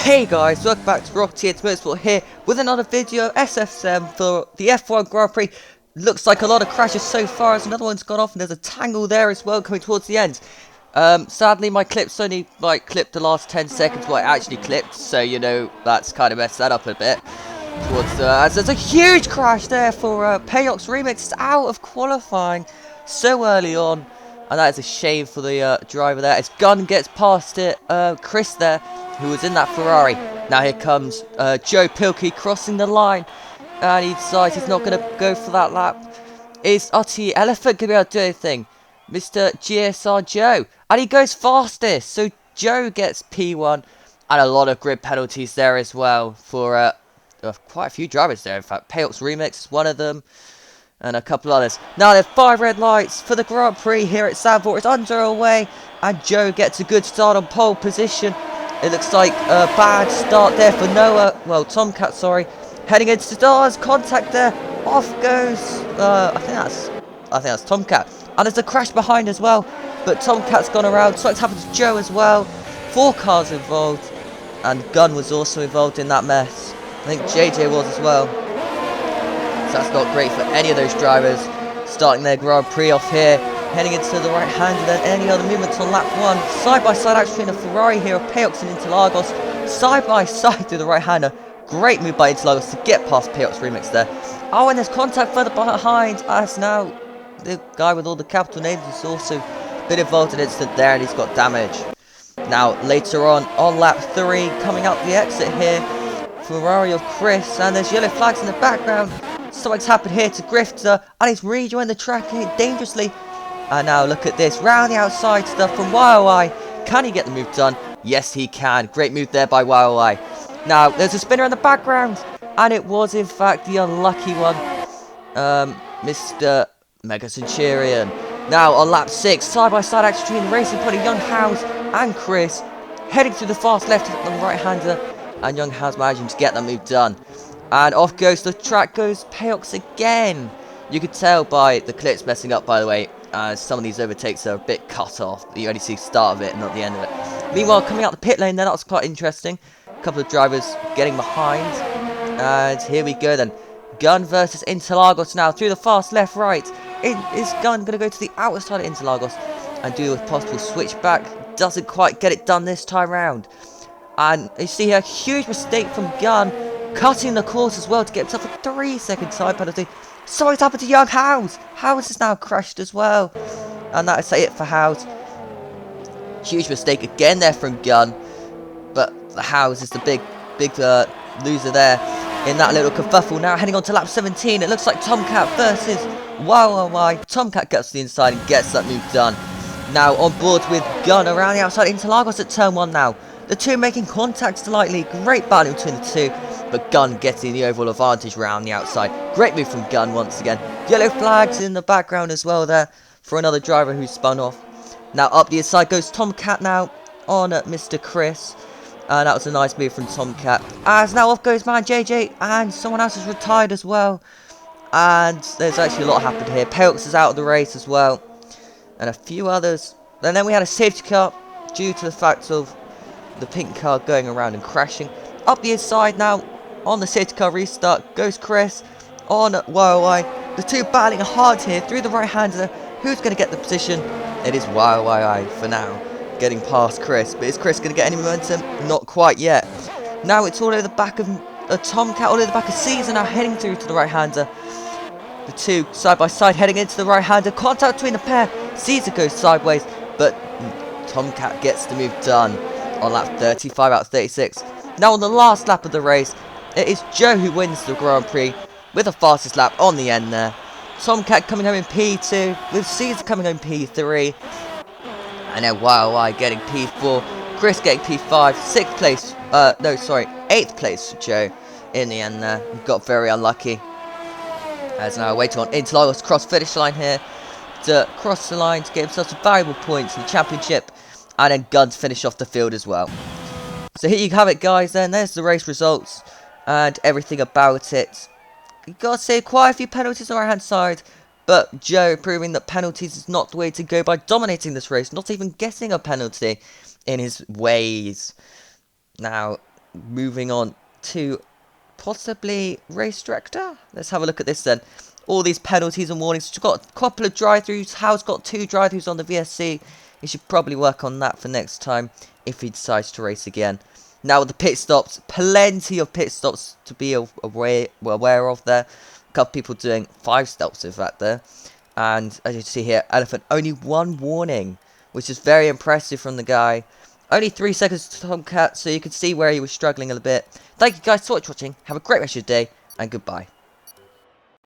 Hey guys, welcome back to Rocketeer Motorsport here with another video, SF7 for the F1 Grand Prix. Looks like a lot of crashes so far as another one's gone off and there's a tangle there as well coming towards the end. Sadly my clips only clipped the last 10 seconds what I actually clipped, so you know, that's kind of messed that up a bit. As there's a huge crash there for PostRace Remix out of qualifying so early on. And that is a shame for the driver there. As Gunn gets past it, Chris there, who was in that Ferrari. Now here comes Joe Pilkey crossing the line. And he decides he's not going to go for that lap. Is Utty Elephant going to be able to do anything? Mr. GSR Joe. And he goes fastest. So Joe gets P1. And a lot of grid penalties there as well for quite a few drivers there. In fact, PostRace Remix is one of them. And a couple others. Now there's 5 red lights for the Grand Prix here at Zandvort. It's underway. And Joe gets a good start on pole position. It looks like a bad start there for Noah. Well, Tomcat, sorry. Heading into stars. Contact there. Off goes. I think that's Tomcat. And there's a crash behind as well. But Tomcat's gone around. So it's happened to Joe as well. 4 cars involved. And Gunn was also involved in that mess. I think JJ was as well. So that's not great for any of those drivers. Starting their Grand Prix off here. Heading into the right hand and then any other movements on lap 1. Side by side actually in a Ferrari here of PostRace and Interlagos. Side by side through the right hander. Great move by Interlagos to get past PostRace Remix there. Oh, and there's contact further behind as now the guy with all the capital names has also been involved in an incident there and he's got damage. Now later on lap 3 coming out the exit here. Ferrari of Chris and there's yellow flags in the background. Something's happened here to Grifter and he's rejoined the track dangerously. And now look at this, round the outside stuff from YOI. Can he get the move done? Yes he can. Great move there by YOI. Now there's a spinner in the background. And it was in fact the unlucky one. Mr. Mega Centurion. Now on lap 6, side by side action between Racing Pony, Young House and Chris. Heading through the fast left on the right hander. And Young House managing to get that move done. And off goes the track, goes PostRace again. You could tell by the clips messing up, by the way, as some of these overtakes are a bit cut off. You only see the start of it, not the end of it. Meanwhile, coming out the pit lane, then that was quite interesting. A couple of drivers getting behind. And here we go then. Gunn versus Interlagos now through the fast left, right. Is Gunn going to go to the outside of Interlagos and do a possible switchback? Doesn't quite get it done this time round. And you see a huge mistake from Gunn. Cutting the course as well to get himself a 3-second side penalty. Something's happened to Young House. House has now crashed as well. And that is it for House. Huge mistake again there from Gunn. But the House is the big loser there in that little kerfuffle. Now heading on to lap 17. It looks like Tomcat versus YOI. Tomcat gets to the inside and gets that move done. Now on board with Gunn around the outside. Interlagos at turn 1 now. The two making contact slightly. Great battle between the two. But Gunn getting the overall advantage round the outside. Great move from Gunn once again. Yellow flags in the background as well there for another driver who spun off. Now up the inside goes Tomcat now on Mr. Chris. And that was a nice move from Tomcat. As now off goes man JJ and someone else has retired as well. And there's actually a lot happened here. PostRace is out of the race as well. And a few others. And then we had a safety car due to the fact of the pink car going around and crashing. Up the inside now. On the safety car restart goes Chris on YOI. The two battling hard here through the right hander. Who's going to get the position? It is YOI for now. Getting past Chris. But is Chris going to get any momentum? Not quite yet. Now it's all over the back of Tomcat. All over the back of Caesar now heading through to the right hander. The two side by side heading into the right hander. Contact between the pair. Caesar goes sideways. But Tomcat gets the move done on lap 35 out of 36. Now on the last lap of the race. It is Joe who wins the Grand Prix with the fastest lap on the end there. Tomcat coming home in P2 with Caesar coming home P3. And then YOI getting P4. Chris getting P5. 6th place. 8th place for Joe in the end there. Got very unlucky. As now waiting on Interlagos cross finish line here. To cross the line to get himself some valuable points in the championship. And then Gunn to finish off the field as well. So here you have it guys then. There's the race results. And everything about it. You gotta say quite a few penalties on our hand side. But Joe proving that penalties is not the way to go by dominating this race. Not even getting a penalty in his ways. Now, moving on to possibly race director. Let's have a look at this then. All these penalties and warnings. We've got a couple of drive-throughs. Hal's got 2 drive-throughs on the VSC. He should probably work on that for next time if he decides to race again. Now with the pit stops, plenty of pit stops to be aware of there. A couple people doing 5 stops in fact there. And as you can see here, Elephant only 1 warning, which is very impressive from the guy. Only 3 seconds to Tomcat, so you can see where he was struggling a little bit. Thank you guys so much for watching. Have a great rest of your day, and goodbye.